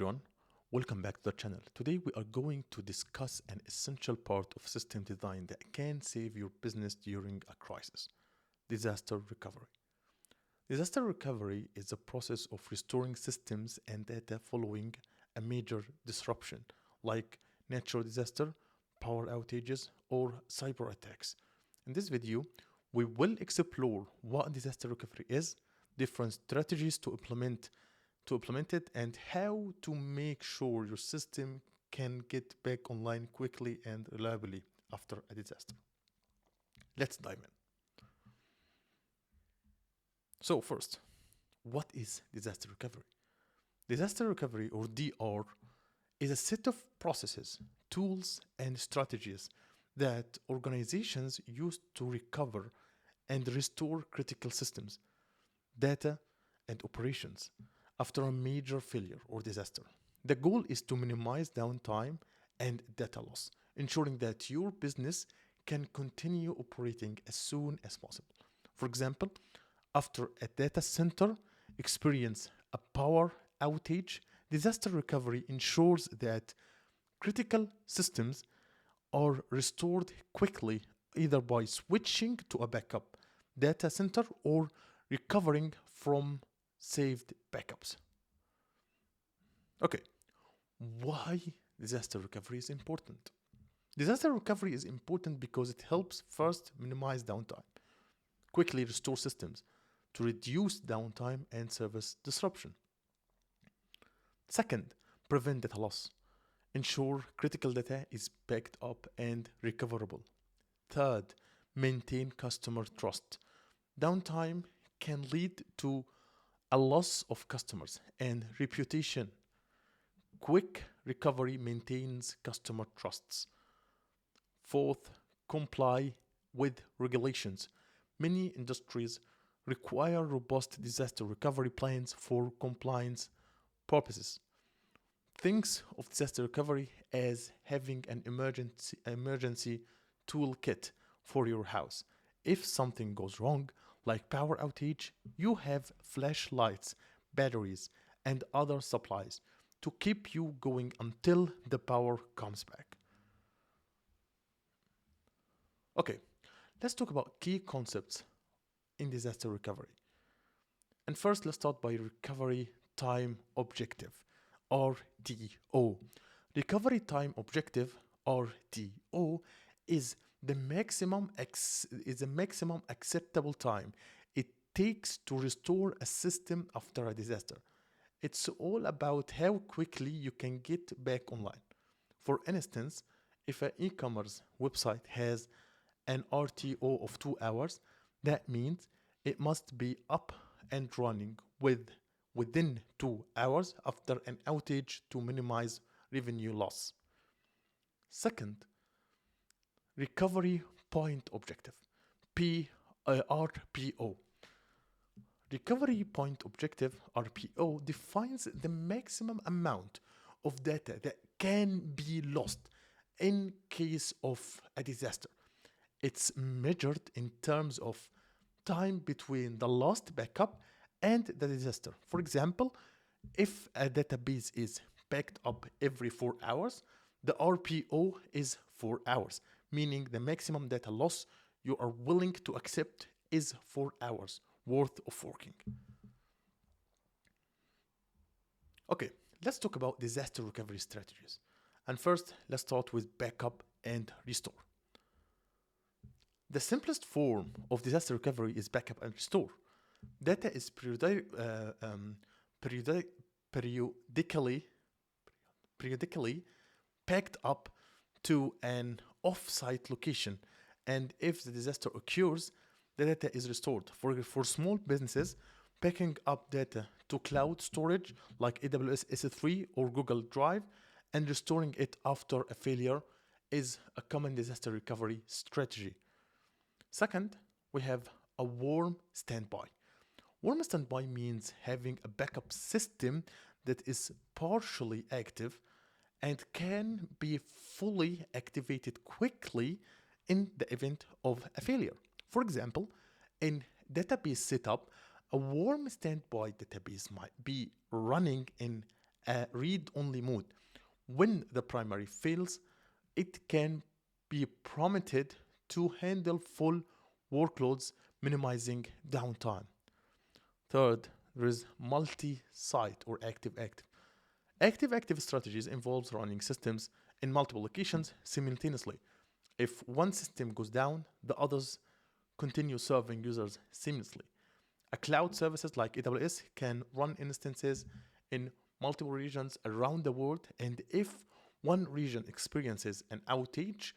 everyone, welcome back to the channel. Today we are going to discuss an essential part of system design that can save your business during a crisis: disaster recovery. Disaster recovery is a process of restoring systems and data following a major disruption like natural disaster, power outages, or cyber attacks. In this video, we will explore what disaster recovery is, different strategies to implement it, and how to make sure your system can get back online quickly and reliably after a disaster. Let's dive in. So first, what is disaster recovery? Disaster recovery, or DR, is a set of processes, tools, and strategies that organizations use to recover and restore critical systems, data, and operations after a major failure or disaster. The goal is to minimize downtime and data loss, ensuring that your business can continue operating as soon as possible. For example, after a data center experiences a power outage, disaster recovery ensures that critical systems are restored quickly, either by switching to a backup data center or recovering from saved backups. Okay, why disaster recovery is important? Disaster recovery is important because it helps first minimize downtime, quickly restore systems to reduce downtime and service disruption. Second, prevent data loss. Ensure critical data is backed up and recoverable. Third, maintain customer trust. Downtime can lead to a loss of customers and reputation. Quick recovery maintains customer trusts. Fourth, comply with regulations. Many industries require robust disaster recovery plans for compliance purposes. Think of disaster recovery as having an emergency toolkit for your house. If something goes wrong, like power outage, you have flashlights, batteries, and other supplies to keep you going until the power comes back. Okay, let's talk about key concepts in disaster recovery. And first, let's start by recovery time objective, RTO. Recovery time objective, RTO, is the maximum acceptable time it takes to restore a system after a disaster. It's all about how quickly you can get back online. For instance, if an e-commerce website has an RTO of 2 hours, that means it must be up and running within 2 hours after an outage to minimize revenue loss. Second, recovery point objective, RPO. Recovery point objective, RPO, defines the maximum amount of data that can be lost in case of a disaster. It's measured in terms of time between the lost backup and the disaster. For example, if a database is backed up every 4 hours, the RPO is 4 hours, meaning the maximum data loss you are willing to accept is 4 hours worth of working. Okay, let's talk about disaster recovery strategies. And first, let's start with backup and restore. The simplest form of disaster recovery is backup and restore. Data is periodically packed up to an off-site location, and if the disaster occurs, the data is restored. For small businesses, packing up data to cloud storage like AWS S3 or Google Drive and restoring it after a failure is a common disaster recovery strategy. Second, we have a warm standby. Warm standby means having a backup system that is partially active and can be fully activated quickly in the event of a failure. For example, in database setup, a warm standby database might be running in a read-only mode. When the primary fails, it can be prompted to handle full workloads, minimizing downtime. Third, there is multi-site or active-active. Active-active strategies involves running systems in multiple locations simultaneously. If one system goes down, the others continue serving users seamlessly. A cloud services like AWS can run instances in multiple regions around the world, and if one region experiences an outage,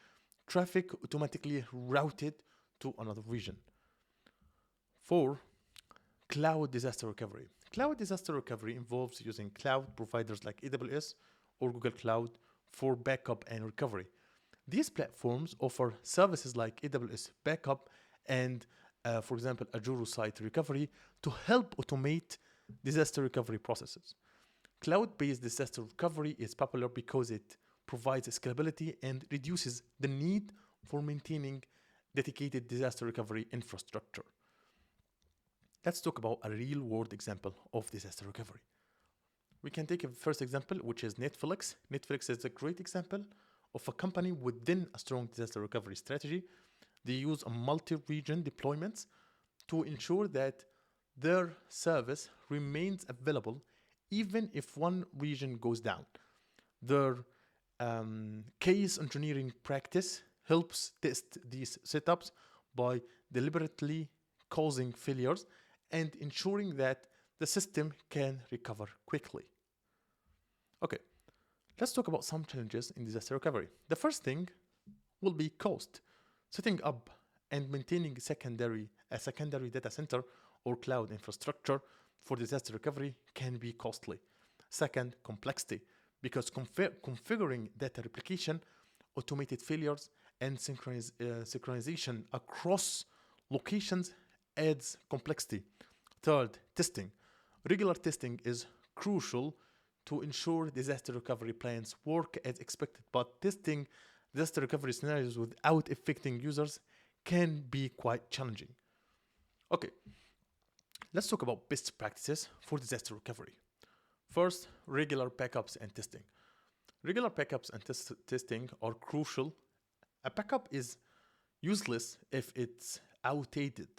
traffic automatically routed to another region. 4. Cloud disaster recovery. Cloud disaster recovery involves using cloud providers like AWS or Google Cloud for backup and recovery. These platforms offer services like AWS backup and, for example, Azure site recovery to help automate disaster recovery processes. Cloud-based disaster recovery is popular because it provides scalability and reduces the need for maintaining dedicated disaster recovery infrastructure. Let's talk about a real-world example of disaster recovery. We can take a first example, which is Netflix. Netflix is a great example of a company within a strong disaster recovery strategy. They use a multi-region deployments to ensure that their service remains available even if one region goes down. Their case engineering practice helps test these setups by deliberately causing failures and ensuring that the system can recover quickly. Okay, let's talk about some challenges in disaster recovery. The first thing will be cost. Setting up and maintaining a secondary data center or cloud infrastructure for disaster recovery can be costly. Second, complexity, because configuring data replication, automated failures, and synchronization across locations adds complexity. Third, testing. Regular testing is crucial to ensure disaster recovery plans work as expected, but testing disaster recovery scenarios without affecting users can be quite challenging. Okay, let's talk about best practices for disaster recovery. First, regular backups and testing. Regular backups and testing are crucial. A backup is useless if it's outdated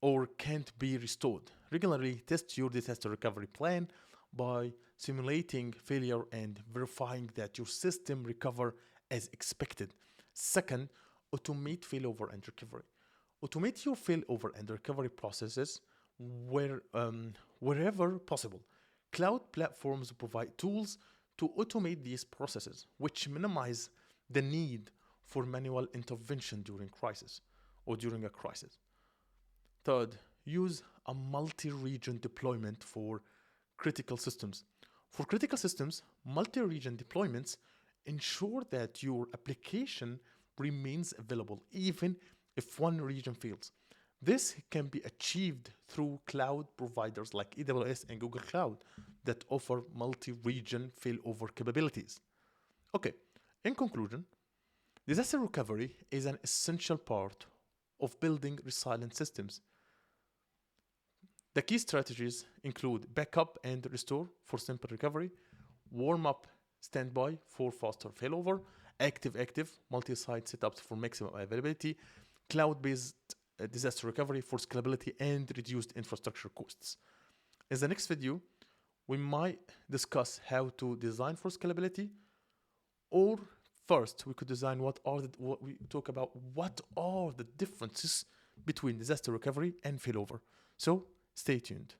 or can't be restored. Regularly test your disaster recovery plan by simulating failure and verifying that your system recover as expected. Second, automate failover and recovery. Automate your failover and recovery processes wherever possible. Cloud platforms provide tools to automate these processes, which minimize the need for manual intervention during a crisis. Third, use a multi-region deployment for critical systems. For critical systems, multi-region deployments ensure that your application remains available even if one region fails. This can be achieved through cloud providers like AWS and Google Cloud that offer multi-region failover capabilities. Okay, in conclusion, disaster recovery is an essential part of building resilient systems. The key strategies include backup and restore for simple recovery, warm-up standby for faster failover, active multi-site setups for maximum availability, cloud-based disaster recovery for scalability and reduced infrastructure costs. In the next video, we might discuss how to design for scalability, or first we could design what are the differences between disaster recovery and failover. So stay tuned.